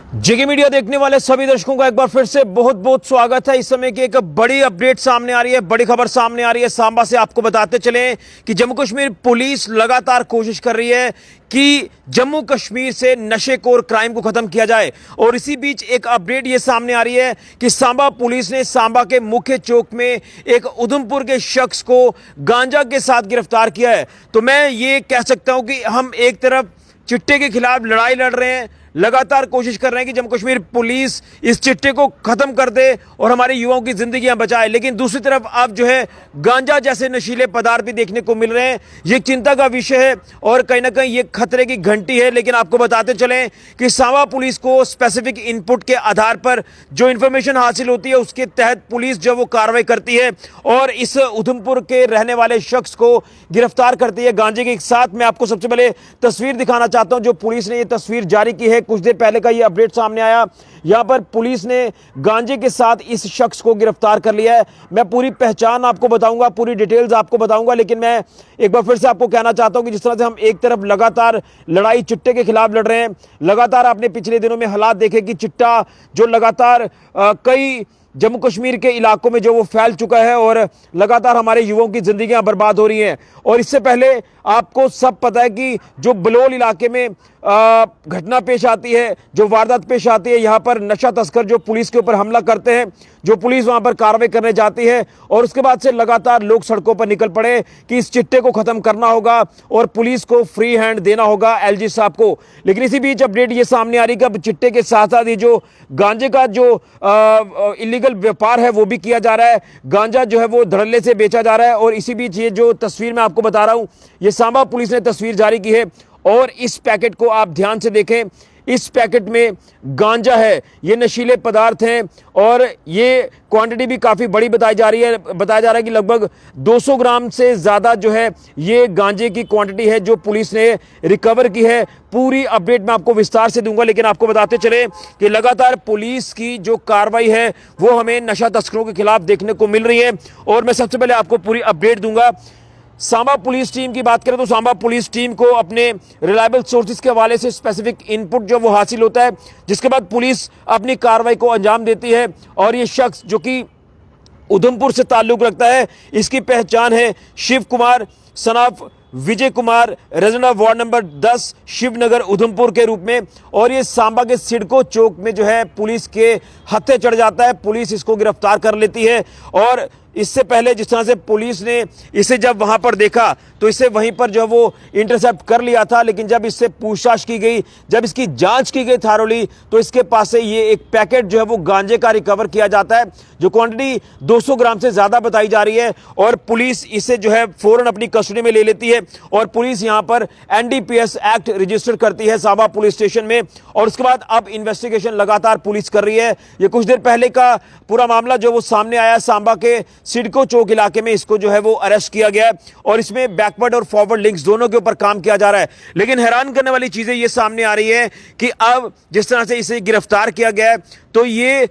जेके media देखने वाले सभी दर्शकों का एक बार फिर से बहुत बहुत स्वागत है। इस समय की एक बड़ी अपडेट सामने आ रही है, बड़ी खबर सामने आ रही है सांबा से। आपको बताते चलें कि जम्मू कश्मीर पुलिस लगातार कोशिश कर रही है कि जम्मू कश्मीर से नशेखोर क्राइम को खत्म किया जाए। और इसी बीच एक अपडेट ये सामने आ रही है कि सांबा पुलिस ने सांबा के मुख्य चौक में एक उधमपुर के शख्स को गांजा के साथ गिरफ्तार किया है। तो मैं ये कह सकता हूं कि हम एक तरफ चिट्टे के खिलाफ लड़ाई लड़ रहे हैं, लगातार कोशिश कर रहे हैं कि जम्मू कश्मीर पुलिस इस चिट्टे को खत्म कर दे और हमारे युवाओं की जिंदगियां बचाए, लेकिन दूसरी तरफ अब जो है गांजा जैसे नशीले पदार्थ भी देखने को मिल रहे हैं। ये चिंता का विषय है और कहीं ना कहीं ये खतरे की घंटी है। लेकिन आपको बताते चलें कि सांबा पुलिस को स्पेसिफिक इनपुट के आधार पर जो इंफॉर्मेशन हासिल होती है उसके तहत पुलिस जो वो कार्रवाई करती है और इस उधमपुर के रहने वाले शख्स को गिरफ्तार करती है गांजे के साथ। मैं आपको सबसे पहले तस्वीर दिखाना चाहता हूं, जो पुलिस ने ये तस्वीर जारी की है, कुछ देर पहले का ये अपडेट सामने आया। यहां पर पुलिस ने गांजे के साथ इस शख्स को गिरफ्तार कर लिया है। मैं पूरी पहचान आपको बताऊंगा, पूरी डिटेल्स आपको बताऊंगा, लेकिन मैं एक बार फिर से आपको कहना चाहता हूं कि जिस तरह से हम एक तरफ लगातार लड़ाई चिट्टे के खिलाफ लड़ रहे हैं, लगातार आपने पिछले दिनों में हालात देखे कि चिट्टा जो लगातार कई जम्मू कश्मीर के इलाकों में जो वो फैल चुका है और लगातार हमारे युवाओं की जिंदगियां बर्बाद हो रही हैं। और इससे पहले आपको सब पता है कि जो बलोल इलाके में घटना पेश आती है, जो वारदात पेश आती है, यहाँ पर नशा तस्कर जो पुलिस के ऊपर हमला करते हैं, जो पुलिस वहां पर कार्रवाई करने जाती है और उसके बाद से लगातार लोग सड़कों पर निकल पड़े कि इस चिट्टे को खत्म करना होगा और पुलिस को फ्री हैंड देना होगा एलजी साहब को। लेकिन इसी बीच अपडेट ये सामने आ रही है कि चिट्टे के साथ साथ ये जो गांजे का जो इलीगल व्यापार है वो भी किया जा रहा है। गांजा जो है वो धड़ल्ले से बेचा जा रहा है। और इसी बीच ये जो तस्वीर मैं आपको बता रहा हूं, ये सांबा पुलिस ने तस्वीर जारी की है और इस पैकेट को आप ध्यान से देखें। इस पैकेट में गांजा है, ये नशीले पदार्थ हैं और ये क्वांटिटी भी काफ़ी बड़ी बताई जा रही है। बताया जा रहा है कि लगभग 200 ग्राम से ज़्यादा जो है ये गांजे की क्वांटिटी है जो पुलिस ने रिकवर की है। पूरी अपडेट मैं आपको विस्तार से दूंगा, लेकिन आपको बताते चले कि लगातार पुलिस की जो कार्रवाई है वो हमें नशा तस्करों के खिलाफ देखने को मिल रही है। और मैं सबसे पहले आपको पूरी अपडेट दूंगा। सांबा पुलिस टीम की बात करें तो सांबा पुलिस टीम को अपने रिलायबल सोर्सेज के हवाले से स्पेसिफिक इनपुट जो वो हासिल होता है, जिसके बाद पुलिस अपनी कार्रवाई को अंजाम देती है। और ये शख्स जो कि उधमपुर से ताल्लुक रखता है, इसकी पहचान है शिव कुमार सनाफ Vijay Kumar, resident ward number 10 Shivnagar Udhampur के रूप में। और ये सांबा के सिडको चौक में जो है पुलिस के हत्थे चढ़ जाता है, पुलिस इसको गिरफ्तार कर लेती है। और इससे पहले जिस तरह से पुलिस ने इसे जब वहां पर देखा तो इसे वहीं पर जो वो इंटरसेप्ट कर लिया था, लेकिन जब इससे पूछताछ की गई, जब इसकी जांच की गई थारोली, तो इसके पास से ये एक पैकेट जो है वो गांजे का रिकवर किया जाता है, जो क्वांटिटी 200 ग्राम से ज्यादा बताई जा रही है। और पुलिस इसे जो है फौरन अपनी कस्टडी में ले लेती है और पुलिस यहां पर एनडीपीएस एक्ट रजिस्टर करती है सांबा पुलिस स्टेशन में। और उसके बाद अब इन्वेस्टिगेशन लगातार पुलिस कर रही है। ये कुछ देर पहले का पूरा मामला जो वो सामने आया, सांबा के सिडको चौक इलाके में इसको जो है वो अरेस्ट किया गया और इसमें बैकवर्ड और फॉरवर्ड लिंक्स दोनों के ऊपर काम किया जा रहा है। लेकिन हैरान करने वाली चीजें ये सामने आ रही है कि अब जिस तरह से इसे गिरफ्तार किया गया है, तो ये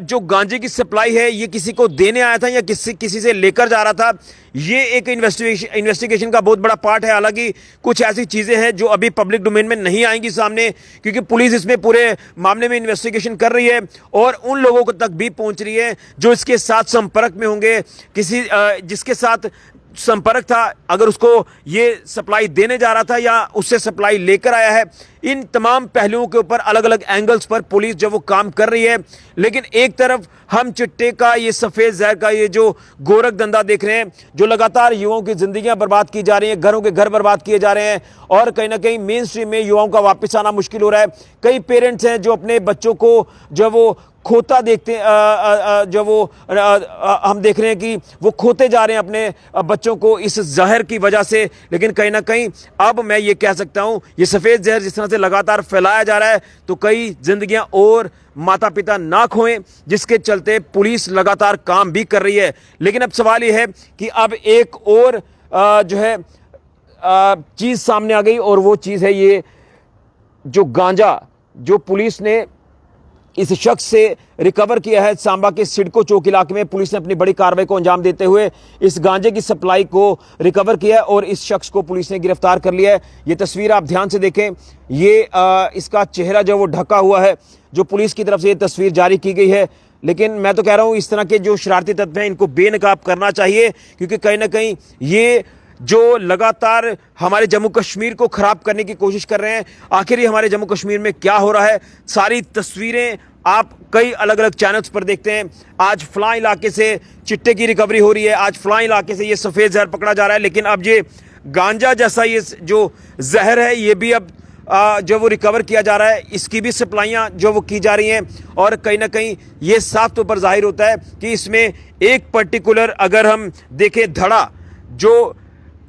जो गांजे की सप्लाई है ये किसी को देने आया था या किसी से लेकर जा रहा था, ये एक इन्वेस्टिगेशन का बहुत बड़ा पार्ट है। हालांकि कुछ ऐसी चीजें हैं जो अभी पब्लिक डोमेन में नहीं आएंगी सामने, क्योंकि पुलिस इसमें पूरे मामले में इन्वेस्टिगेशन कर रही है और उन लोगों को तक भी पहुंच रही है जो इसके साथ संपर्क में होंगे, किसी जिसके साथ संपर्क था, अगर उसको ये सप्लाई देने जा रहा था या उससे सप्लाई लेकर आया है। इन तमाम पहलुओं के ऊपर अलग अलग एंगल्स पर पुलिस जब वो काम कर रही है। लेकिन एक तरफ हम चिट्टे का, ये सफेद जहर का ये जो गोरख धंधा देख रहे हैं, जो लगातार युवाओं की जिंदगियां बर्बाद की जा रही हैं, घरों के घर बर्बाद किए जा रहे हैं और कहीं ना कहीं मेन स्ट्रीम में युवाओं का वापस आना मुश्किल हो रहा है। कई पेरेंट्स हैं जो अपने बच्चों को जो वो खोता देखते जो वो हम देख रहे हैं कि वो खोते जा रहे हैं अपने बच्चों को इस जहर की वजह से। लेकिन कहीं ना कहीं अब मैं ये कह सकता हूं, ये सफेद जहर जिस तरह से लगातार फैलाया जा रहा है, तो कई जिंदगियां और माता पिता ना खोएं, जिसके चलते पुलिस लगातार काम भी कर रही है। लेकिन अब सवाल ये है कि अब एक और जो है चीज सामने आ गई और वो चीज है ये जो गांजा जो पुलिस ने इस शख्स से रिकवर किया है। सांबा के सिडको चौक इलाके में पुलिस ने अपनी बड़ी कार्रवाई को अंजाम देते हुए इस गांजे की सप्लाई को रिकवर किया है और इस शख्स को पुलिस ने गिरफ्तार कर लिया है। ये तस्वीर आप ध्यान से देखें, ये इसका चेहरा जो वो ढका हुआ है, जो पुलिस की तरफ से ये तस्वीर जारी की गई है। लेकिन मैं तो कह रहा हूं इस तरह के जो शरारती तत्व हैं इनको बेनकाब करना चाहिए, क्योंकि कहीं ना कहीं ये जो लगातार हमारे जम्मू कश्मीर को खराब करने की कोशिश कर रहे हैं। आखिर ये हमारे जम्मू कश्मीर में क्या हो रहा है, सारी तस्वीरें आप कई अलग अलग चैनल्स पर देखते हैं। आज फलां इलाके से चिट्टे की रिकवरी हो रही है, आज फलां इलाके से ये सफ़ेद जहर पकड़ा जा रहा है, लेकिन अब ये गांजा जैसा ये जो जहर है ये भी अब जो वो रिकवर किया जा रहा है, इसकी भी सप्लाइयाँ जो वो की जा रही हैं। और कहीं ना कहीं ये साफ तौर पर जाहिर होता है कि इसमें एक पर्टिकुलर अगर हम देखें धड़ा जो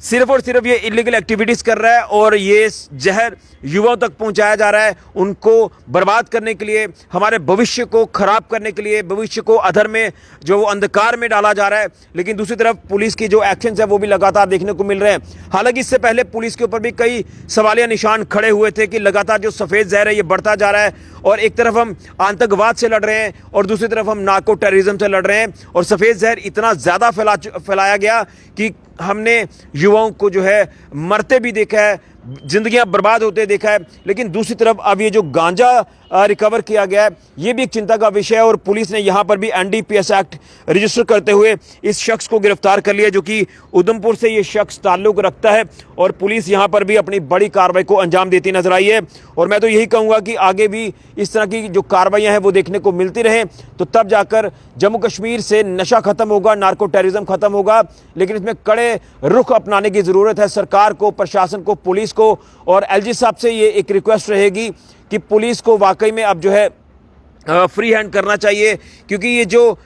सिर्फ और सिर्फ ये इलीगल एक्टिविटीज कर रहा है और ये जहर युवाओं तक पहुंचाया जा रहा है, उनको बर्बाद करने के लिए, हमारे भविष्य को खराब करने के लिए, भविष्य को अधर में जो वो अंधकार में डाला जा रहा है। लेकिन दूसरी तरफ पुलिस की जो एक्शंस है वो भी लगातार देखने को मिल रहे हैं। हालांकि इससे पहले पुलिस के ऊपर भी कई सवालिया निशान खड़े हुए थे कि लगातार जो सफ़ेद जहर है ये बढ़ता जा रहा है, और एक तरफ हम आतंकवाद से लड़ रहे हैं और दूसरी तरफ हम नार्को टेररिज्म से लड़ रहे हैं, और सफ़ेद जहर इतना ज़्यादा फैलाया गया कि हमने युवाओं को जो है मरते भी देखा है, जिंदगियां बर्बाद होते देखा है। लेकिन दूसरी तरफ अब ये जो गांजा रिकवर किया गया है ये भी एक चिंता का विषय है, और पुलिस ने यहां पर भी एनडीपीएस एक्ट रजिस्टर करते हुए इस शख्स को गिरफ्तार कर लिया, जो कि उधमपुर से ये शख्स ताल्लुक रखता है। और पुलिस यहां पर भी अपनी बड़ी कार्रवाई को अंजाम देती नजर आई है। और मैं तो यही कहूँगा कि आगे भी इस तरह की जो कार्रवाइयाँ हैं वो देखने को मिलती रहें, तो तब जाकर जम्मू कश्मीर से नशा खत्म होगा, नार्को टेररिज्म खत्म होगा। लेकिन इसमें कड़े रुख अपनाने की ज़रूरत है सरकार को, प्रशासन को, पुलिस को। और एलजी साहब से ये एक रिक्वेस्ट रहेगी कि पुलिस को वाकई में अब जो है फ्री हैंड करना चाहिए, क्योंकि ये जो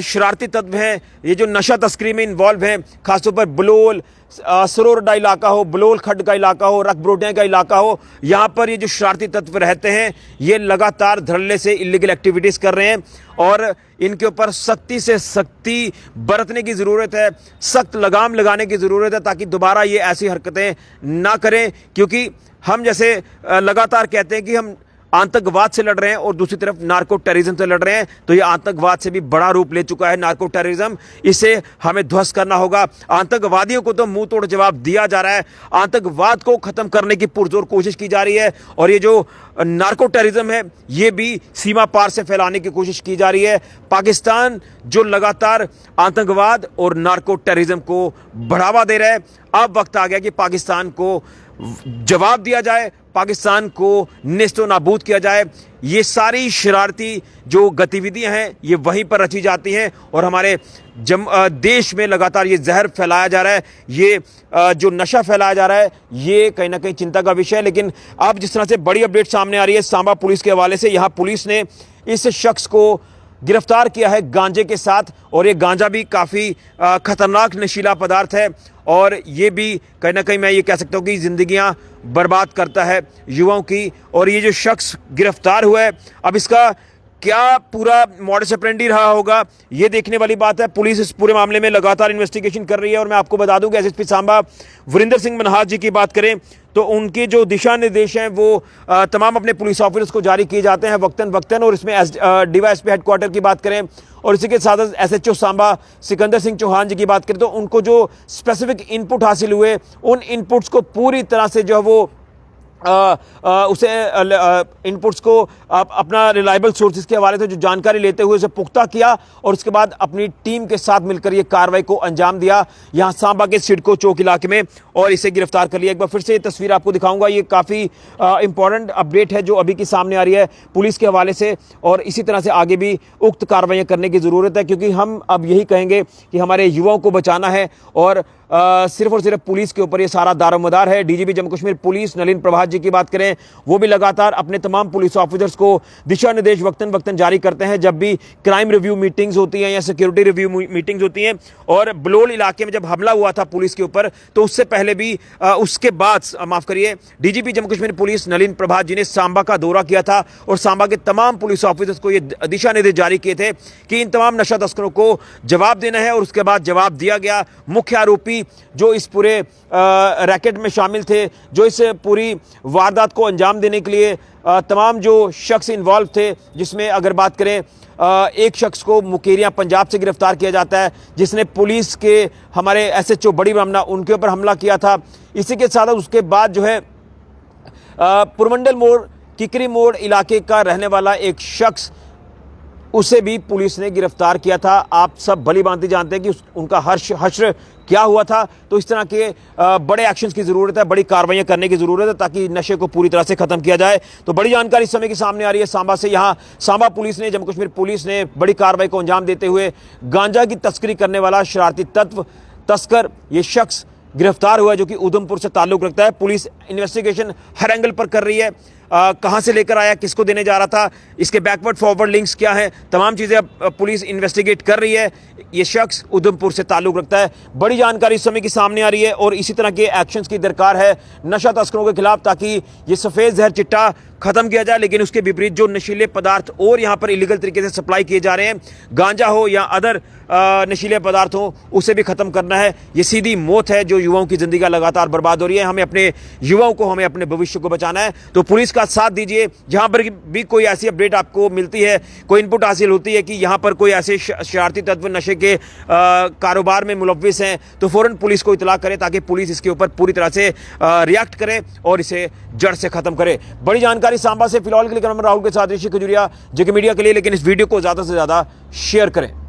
शरारती तत्व हैं, ये जो नशा तस्करी में इन्वॉल्व हैं, खासतौर पर बलोल सरोरडा इलाका हो, बलोल खड्ड का इलाका हो, रख ब्रोटिया का इलाका हो, यहाँ पर ये जो शरारती तत्व रहते हैं ये लगातार धड़ल्ले से इलीगल एक्टिविटीज़ कर रहे हैं, और इनके ऊपर सख्ती से सख्ती बरतने की ज़रूरत है, सख्त लगाम लगाने की ज़रूरत है, ताकि दोबारा ये ऐसी हरकतें ना करें। क्योंकि हम जैसे लगातार कहते हैं कि हम आतंकवाद से लड़ रहे हैं और दूसरी तरफ नार्को टेररिज्म से लड़ रहे हैं, तो ये आतंकवाद से भी बड़ा रूप ले चुका है नार्को टेररिज्म। इसे हमें ध्वस्त करना होगा। आतंकवादियों को तो मुंह तोड़ जवाब दिया जा रहा है, आतंकवाद को खत्म करने की पुरजोर कोशिश की जा रही है, और ये जो नार्को टेररिज्म है ये भी सीमा पार से फैलाने की कोशिश की जा रही है। पाकिस्तान जो लगातार आतंकवाद और नार्को टेररिज्म को बढ़ावा दे रहा है, अब वक्त आ गया कि पाकिस्तान को जवाब दिया जाए, पाकिस्तान को नेस्तो नाबूद किया जाए। ये सारी शरारती जो गतिविधियां हैं ये वहीं पर रची जाती हैं, और हमारे देश में लगातार ये जहर फैलाया जा रहा है, ये जो नशा फैलाया जा रहा है, ये कहीं ना कहीं चिंता का विषय है। लेकिन अब जिस तरह से बड़ी अपडेट सामने आ रही है सांबा पुलिस के हवाले से, यहाँ पुलिस ने इस शख्स को गिरफ्तार किया है गांजे के साथ, और ये गांजा भी काफ़ी खतरनाक नशीला पदार्थ है, और ये भी कहीं ना कहीं मैं ये कह सकता हूँ कि ज़िंदगियां बर्बाद करता है युवाओं की। और ये जो शख्स गिरफ्तार हुआ है, अब इसका क्या पूरा मॉडस ऑपरेंडी रहा होगा ये देखने वाली बात है। पुलिस इस पूरे मामले में लगातार इन्वेस्टिगेशन कर रही है, और मैं आपको बता दूं कि एसएसपी सांबा वरिंदर सिंह मनहास जी की बात करें तो उनके जो दिशा निर्देश हैं वो तमाम अपने पुलिस ऑफिसर्स को जारी किए जाते हैं वक्तन वक्तन। और इसमें डीवाईएसपी हेडक्वार्टर की बात करें और इसी के साथ एसएचओ सांबा सिकंदर सिंह चौहान जी की बात करें तो उनको जो स्पेसिफिक इनपुट हासिल हुए, उन इनपुट्स को पूरी तरह से जो है वो उसे इनपुट्स को अपना रिलायबल सोर्सेज के हवाले से जो जानकारी लेते हुए उसे पुख्ता किया, और उसके बाद अपनी टीम के साथ मिलकर ये कार्रवाई को अंजाम दिया यहाँ सांबा के सिडको चौक इलाके में, और इसे गिरफ्तार कर लिया। एक बार फिर से ये तस्वीर आपको दिखाऊंगा, ये काफ़ी इंपॉर्टेंट अपडेट है जो अभी की सामने आ रही है पुलिस के हवाले से, और इसी तरह से आगे भी उक्त कार्रवाइयाँ करने की ज़रूरत है, क्योंकि हम अब यही कहेंगे कि हमारे युवाओं को बचाना है, और सिर्फ और सिर्फ पुलिस के ऊपर ये सारा दारोमदार है। डीजीपी जम्मू कश्मीर पुलिस नलिन प्रभात जी की बात करें, वो भी लगातार अपने तमाम पुलिस ऑफिसर्स को दिशा निर्देश वक्तन वक्तन जारी करते हैं जब भी क्राइम रिव्यू मीटिंग्स होती हैं या सिक्योरिटी रिव्यू मीटिंग्स होती हैं। और बलोल इलाके में जब हमला हुआ था पुलिस के ऊपर, तो उससे पहले भी उसके बाद माफ करिए डीजीपी जम्मू कश्मीर पुलिस नलिन प्रभात जी ने सांबा का दौरा किया था, और सांबा के तमाम पुलिस ऑफिसर्स को ये दिशा निर्देश जारी किए थे कि इन तमाम नशा तस्करों को जवाब देना है, और उसके बाद जवाब दिया गया। मुख्य आरोपी जो इस पूरे रैकेट में शामिल थे, जो इस पूरी वारदात को अंजाम देने के लिए तमाम जो शख्स इन्वॉल्व थे, जिसमें अगर बात करें एक शख्स को मुकेरियां पंजाब से गिरफ्तार किया जाता है, जिसने पुलिस के हमारे एसएचओ बड़ी ब्राह्मणा उनके ऊपर हमला किया था। इसी के साथ उसके बाद जो है पुरमंडल मोड़ किकरी मोड़ इलाके का रहने वाला एक शख्स, उसे भी पुलिस ने गिरफ्तार किया था। आप सब भली भांति जानते हैं कि उनका हश्र क्या हुआ था। तो इस तरह के बड़े एक्शंस की ज़रूरत है, बड़ी कार्रवाइयां करने की ज़रूरत है ताकि नशे को पूरी तरह से ख़त्म किया जाए। तो बड़ी जानकारी इस समय की सामने आ रही है सांबा से। यहाँ सांबा पुलिस ने, जम्मू कश्मीर पुलिस ने बड़ी कार्रवाई को अंजाम देते हुए गांजा की तस्करी करने वाला शरारती तस्कर ये शख्स गिरफ्तार हुआ है, जो कि उधमपुर से ताल्लुक़ रखता है। पुलिस इन्वेस्टिगेशन हर एंगल पर कर रही है। कहां से लेकर आया, किसको देने जा रहा था, इसके बैकवर्ड फॉरवर्ड लिंक्स क्या हैं, तमाम चीज़ें अब पुलिस इन्वेस्टिगेट कर रही है। ये शख्स उधमपुर से ताल्लुक़ रखता है। बड़ी जानकारी इस समय की सामने आ रही है और इसी तरह के एक्शंस की दरकार है नशा तस्करों के खिलाफ, ताकि ये सफ़ेद जहर चिट्टा खत्म किया जाए। लेकिन उसके विपरीत जो नशीले पदार्थ और यहाँ पर इलीगल तरीके से सप्लाई किए जा रहे हैं, गांजा हो या अदर नशीले पदार्थ हो, उसे भी खत्म करना है। ये सीधी मौत है जो युवाओं की जिंदगी लगातार बर्बाद हो रही है। हमें अपने युवाओं को, हमें अपने भविष्य को बचाना है। तो पुलिस का साथ दीजिए। जहां पर भी कोई ऐसी अपडेट आपको मिलती है, कोई इनपुट हासिल होती है कि यहां पर कोई ऐसे शरारती तत्व नशे के कारोबार में मुलव्विस हैं, तो फौरन पुलिस को इतला करें ताकि पुलिस इसके ऊपर पूरी तरह से रिएक्ट करे और इसे जड़ से खत्म करे। बड़ी जानकारी सांबा से। फिलहाल के लिए राहुल के साथ ऋषि खजूरिया, जेके मीडिया के लिए। लेकिन इस वीडियो को ज्यादा से ज्यादा शेयर करें।